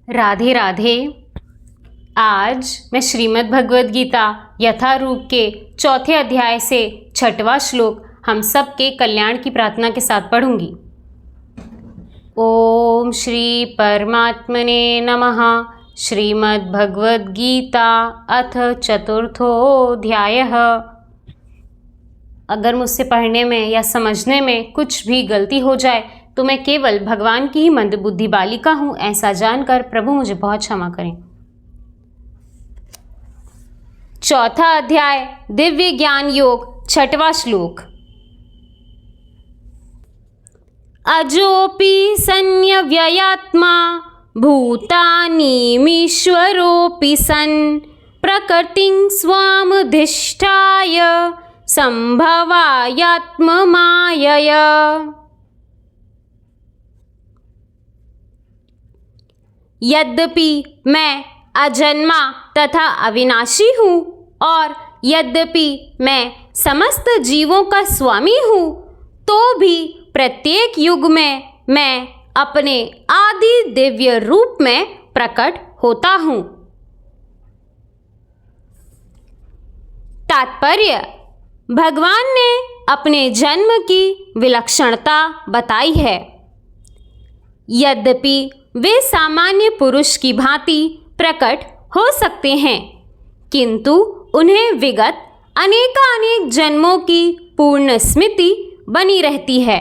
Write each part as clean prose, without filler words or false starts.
राधे राधे। आज मैं श्रीमद् भगवद गीता यथारूप के चौथे अध्याय से 6वां श्लोक हम सब के कल्याण की प्रार्थना के साथ पढ़ूंगी। ओम श्री परमात्मने नमः। श्रीमद् भगवद गीता अथ चतुर्थोऽध्यायः। अगर मुझसे पढ़ने में या समझने में कुछ भी गलती हो जाए तो मैं केवल भगवान की ही मंदबुद्धि बालिका हूँ, ऐसा जानकर प्रभु मुझे बहुत क्षमा करें। चौथा अध्याय दिव्य ज्ञान योग 6वां श्लोक। अजोपि संयव्ययात्मा भूतानीमीश्वरोऽपि सन् प्रकृतिं स्वामधिष्ठाय संभवायात्ममायया। यद्यपि मैं अजन्मा तथा अविनाशी हूँ और यद्यपि मैं समस्त जीवों का स्वामी हूँ, तो भी प्रत्येक युग में मैं अपने आदि दिव्य रूप में प्रकट होता हूँ। तात्पर्य: भगवान ने अपने जन्म की विलक्षणता बताई है। यद्यपि वे सामान्य पुरुष की भांति प्रकट हो सकते हैं, किंतु उन्हें विगत अनेकानेक जन्मों की पूर्ण स्मृति बनी रहती है,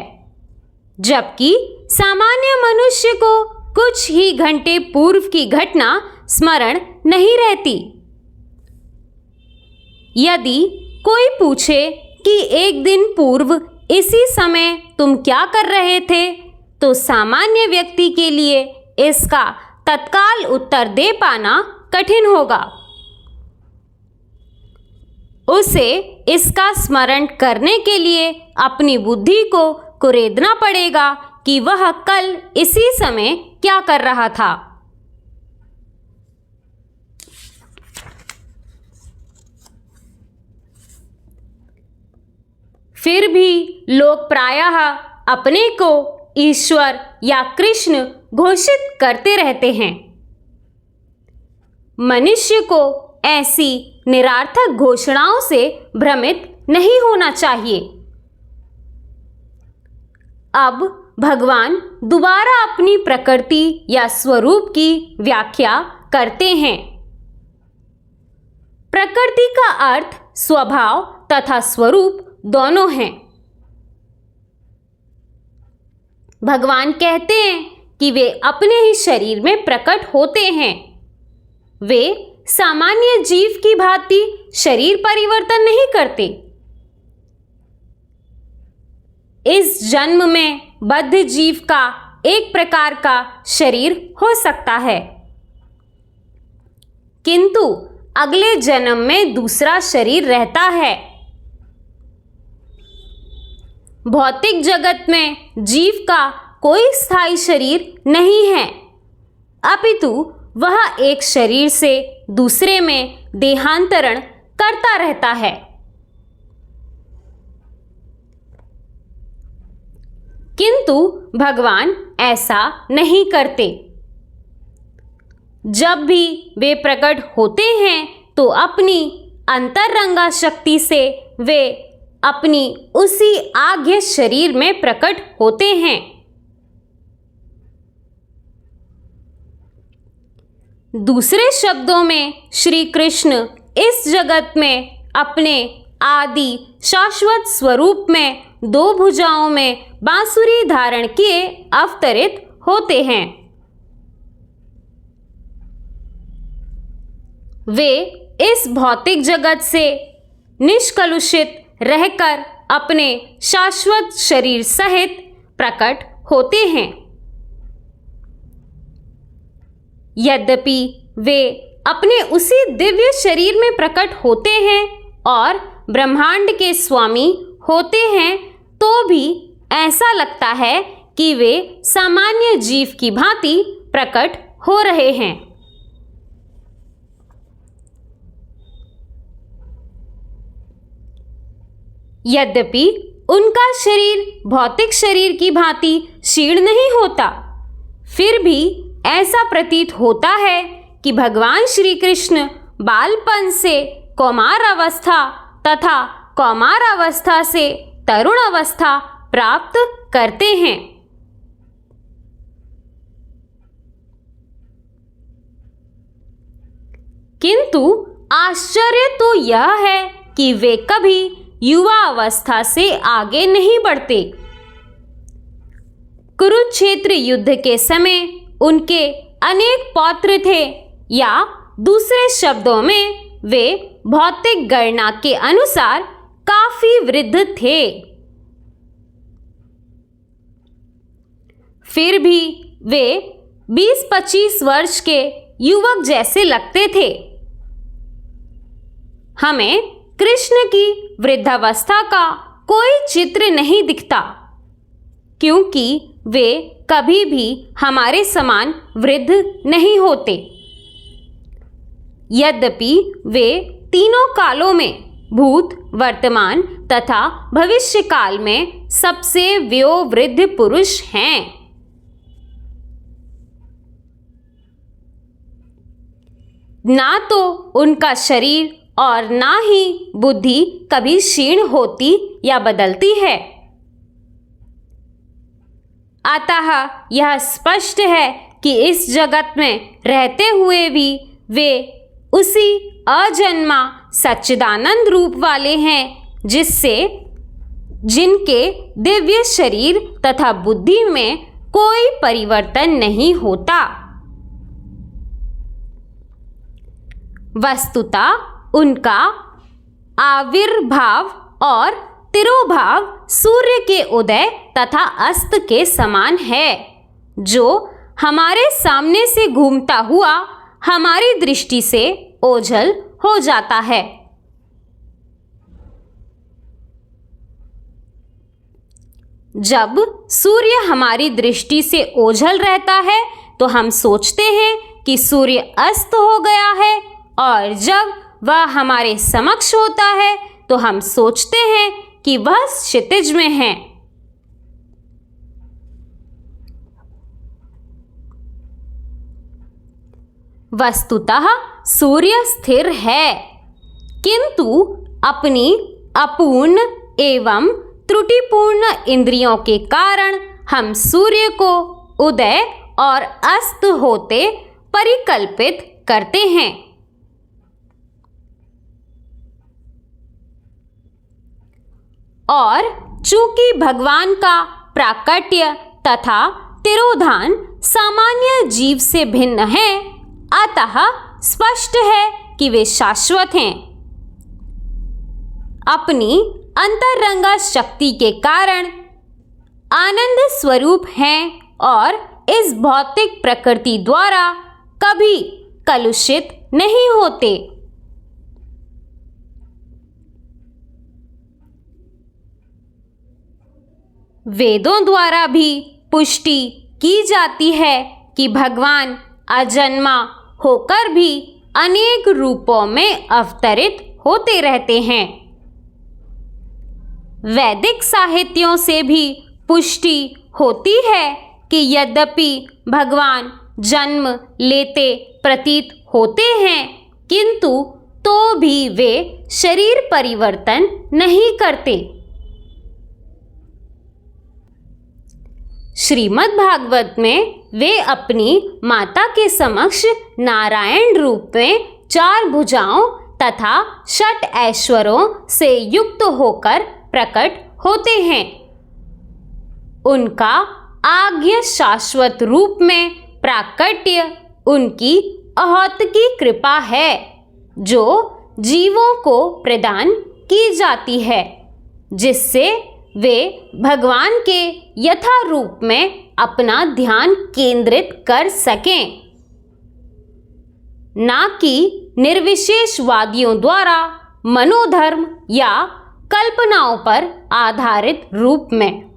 जबकि सामान्य मनुष्य को कुछ ही घंटे पूर्व की घटना स्मरण नहीं रहती। यदि कोई पूछे कि एक दिन पूर्व इसी समय तुम क्या कर रहे थे, तो सामान्य व्यक्ति के लिए इसका तत्काल उत्तर दे पाना कठिन होगा। उसे इसका स्मरण करने के लिए अपनी बुद्धि को कुरेदना पड़ेगा कि वह कल इसी समय क्या कर रहा था। फिर भी लोग प्रायः अपने को ईश्वर या कृष्ण घोषित करते रहते हैं। मनुष्य को ऐसी निरर्थक घोषणाओं से भ्रमित नहीं होना चाहिए। अब भगवान दोबारा अपनी प्रकृति या स्वरूप की व्याख्या करते हैं। प्रकृति का अर्थ स्वभाव तथा स्वरूप दोनों हैं। भगवान कहते हैं कि वे अपने ही शरीर में प्रकट होते हैं। वे सामान्य जीव की भांति शरीर परिवर्तन नहीं करते। इस जन्म में बद्ध जीव का एक प्रकार का शरीर हो सकता है, किंतु अगले जन्म में दूसरा शरीर रहता है। भौतिक जगत में जीव का कोई स्थायी शरीर नहीं है, अपितु वह एक शरीर से दूसरे में देहांतरण करता रहता है। किंतु भगवान ऐसा नहीं करते। जब भी वे प्रकट होते हैं तो अपनी अंतरंगा शक्ति से वे अपनी उसी आज्ञ शरीर में प्रकट होते हैं। दूसरे शब्दों में श्री कृष्ण इस जगत में अपने आदि शाश्वत स्वरूप में दो भुजाओं में बांसुरी धारण किए अवतरित होते हैं। वे इस भौतिक जगत से निष्कलुषित रहकर अपने शाश्वत शरीर सहित प्रकट होते हैं। यद्यपि वे अपने उसी दिव्य शरीर में प्रकट होते हैं और ब्रह्मांड के स्वामी होते हैं, तो भी ऐसा लगता है कि वे सामान्य जीव की भांति प्रकट हो रहे हैं। यद्यपि उनका शरीर भौतिक शरीर की भांति क्षीण नहीं होता, फिर भी ऐसा प्रतीत होता है कि भगवान श्री कृष्ण बालपन से कौमार अवस्था तथा कौमार अवस्था से तरुण अवस्था प्राप्त करते हैं। किंतु आश्चर्य तो यह है कि वे कभी युवा अवस्था से आगे नहीं बढ़ते। कुरुक्षेत्र युद्ध के समय उनके अनेक पौत्र थे, या दूसरे शब्दों में वे भौतिक गणना के अनुसार काफी वृद्ध थे। फिर भी वे 20-25 वर्ष के युवक जैसे लगते थे। हमें कृष्ण की वृद्धावस्था का कोई चित्र नहीं दिखता, क्योंकि वे कभी भी हमारे समान वृद्ध नहीं होते। यद्यपि वे तीनों कालों में, भूत, वर्तमान तथा भविष्य काल में सबसे वयोवृद्ध पुरुष हैं। ना तो उनका शरीर और ना ही बुद्धि कभी क्षीण होती या बदलती है। अतः यह स्पष्ट है कि इस जगत में रहते हुए भी वे उसी अजन्मा सच्चिदानंद रूप वाले हैं, जिनके दिव्य शरीर तथा बुद्धि में कोई परिवर्तन नहीं होता। वस्तुतः उनका आविर्भाव और तिरोभाव सूर्य के उदय तथा अस्त के समान है, जो हमारे सामने से घूमता हुआ हमारी दृष्टि से ओझल हो जाता है। जब सूर्य हमारी दृष्टि से ओझल रहता है तो हम सोचते हैं कि सूर्य अस्त हो गया है, और जब वह हमारे समक्ष होता है तो हम सोचते हैं कि वह क्षितिज में है। वस्तुतः सूर्य स्थिर है, किंतु अपनी अपूर्ण एवं त्रुटिपूर्ण इंद्रियों के कारण हम सूर्य को उदय और अस्त होते परिकल्पित करते हैं। और चूंकि भगवान का प्राकट्य तथा तिरोधान सामान्य जीव से भिन्न है, अतः स्पष्ट है कि वे शाश्वत हैं। अपनी अंतरंगा शक्ति के कारण आनंद स्वरूप हैं और इस भौतिक प्रकृति द्वारा कभी कलुषित नहीं होते। वेदों द्वारा भी पुष्टि की जाती है कि भगवान अजन्मा होकर भी अनेक रूपों में अवतरित होते रहते हैं। वैदिक साहित्यों से भी पुष्टि होती है कि यद्यपि भगवान जन्म लेते प्रतीत होते हैं, किंतु तो भी वे शरीर परिवर्तन नहीं करते। श्रीमद् भागवत में वे अपनी माता के समक्ष नारायण रूप में 4 भुजाओं तथा 6 ऐश्वर्यों से युक्त होकर प्रकट होते हैं। उनका आज्ञा शाश्वत रूप में प्राकट्य उनकी अहौतकी कृपा है, जो जीवों को प्रदान की जाती है, जिससे वे भगवान के यथा रूप में अपना ध्यान केंद्रित कर सकें, ना कि निर्विशेषवादियों द्वारा मनोधर्म या कल्पनाओं पर आधारित रूप में।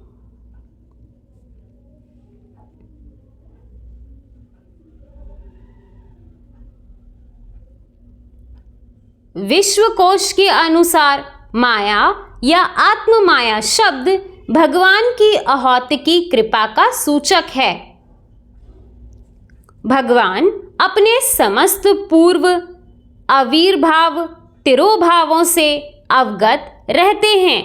विश्वकोश के अनुसार माया या आत्म माया शब्द भगवान की अहौतकी कृपा का सूचक है। भगवान अपने समस्त पूर्व आविर्भाव तिरोभावों से अवगत रहते हैं,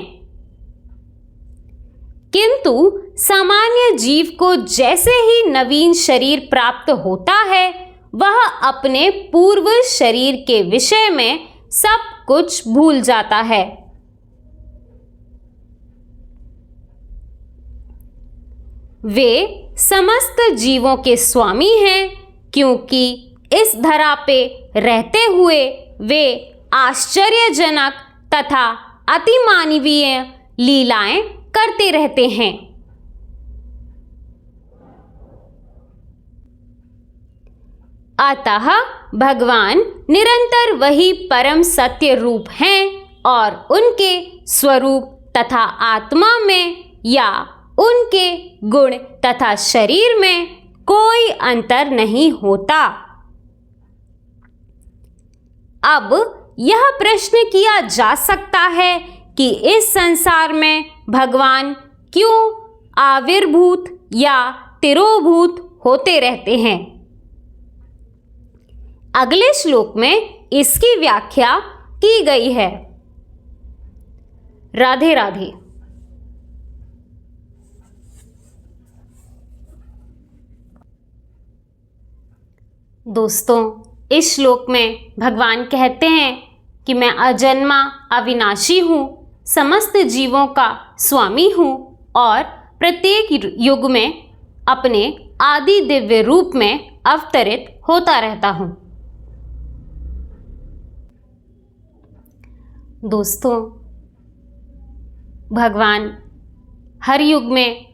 किंतु सामान्य जीव को जैसे ही नवीन शरीर प्राप्त होता है वह अपने पूर्व शरीर के विषय में सब कुछ भूल जाता है। वे समस्त जीवों के स्वामी हैं, क्योंकि इस धरा पे रहते हुए वे आश्चर्यजनक तथा अतिमानवीय लीलाएं करते रहते हैं। अतः भगवान निरंतर वही परम सत्य रूप हैं और उनके स्वरूप तथा आत्मा में या उनके गुण तथा शरीर में कोई अंतर नहीं होता। अब यह प्रश्न किया जा सकता है कि इस संसार में भगवान क्यों आविर्भूत या तिरोभूत होते रहते हैं। अगले श्लोक में इसकी व्याख्या की गई है। राधे राधे। दोस्तों, इस श्लोक में भगवान कहते हैं कि मैं अजन्मा अविनाशी हूँ, समस्त जीवों का स्वामी हूँ और प्रत्येक युग में अपने आदि दिव्य रूप में अवतरित होता रहता हूँ। दोस्तों, भगवान हर युग में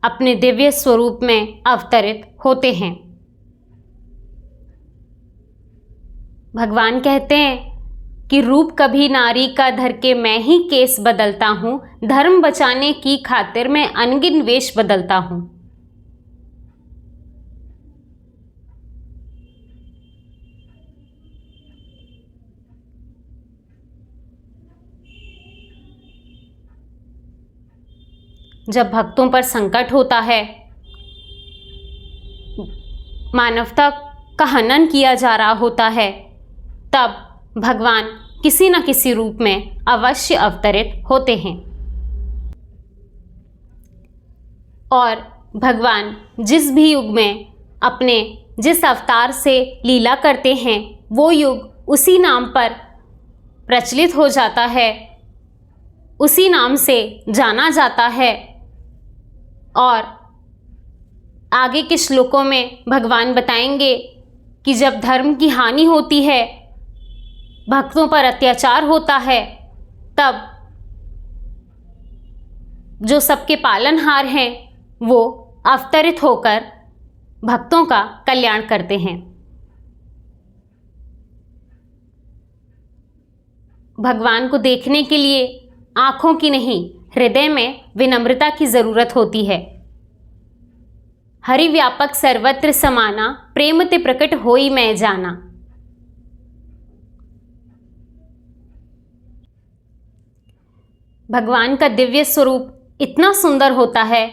अपने दिव्य स्वरूप में अवतरित होते हैं। भगवान कहते हैं कि रूप कभी नारी का धर के मैं ही केस बदलता हूँ, धर्म बचाने की खातिर मैं अनगिन वेश बदलता हूँ। जब भक्तों पर संकट होता है, मानवता का हनन किया जा रहा होता है, तब भगवान किसी न किसी रूप में अवश्य अवतरित होते हैं। और भगवान जिस भी युग में अपने जिस अवतार से लीला करते हैं, वो युग उसी नाम पर प्रचलित हो जाता है, उसी नाम से जाना जाता है। और आगे के श्लोकों में भगवान बताएंगे कि जब धर्म की हानि होती है, भक्तों पर अत्याचार होता है, तब जो सबके पालनहार हैं वो अवतरित होकर भक्तों का कल्याण करते हैं। भगवान को देखने के लिए आंखों की नहीं, हृदय में विनम्रता की जरूरत होती है। हरि व्यापक सर्वत्र समाना, प्रेम ते प्रकट होई मैं जाना। भगवान का दिव्य स्वरूप इतना सुंदर होता है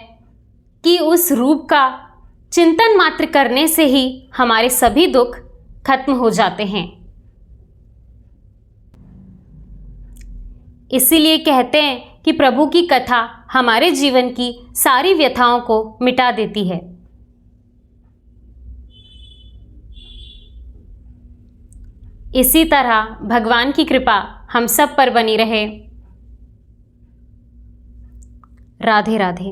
कि उस रूप का चिंतन मात्र करने से ही हमारे सभी दुख खत्म हो जाते हैं। इसीलिए कहते हैं कि प्रभु की कथा हमारे जीवन की सारी व्यथाओं को मिटा देती है। इसी तरह भगवान की कृपा हम सब पर बनी रहे। राधे राधे।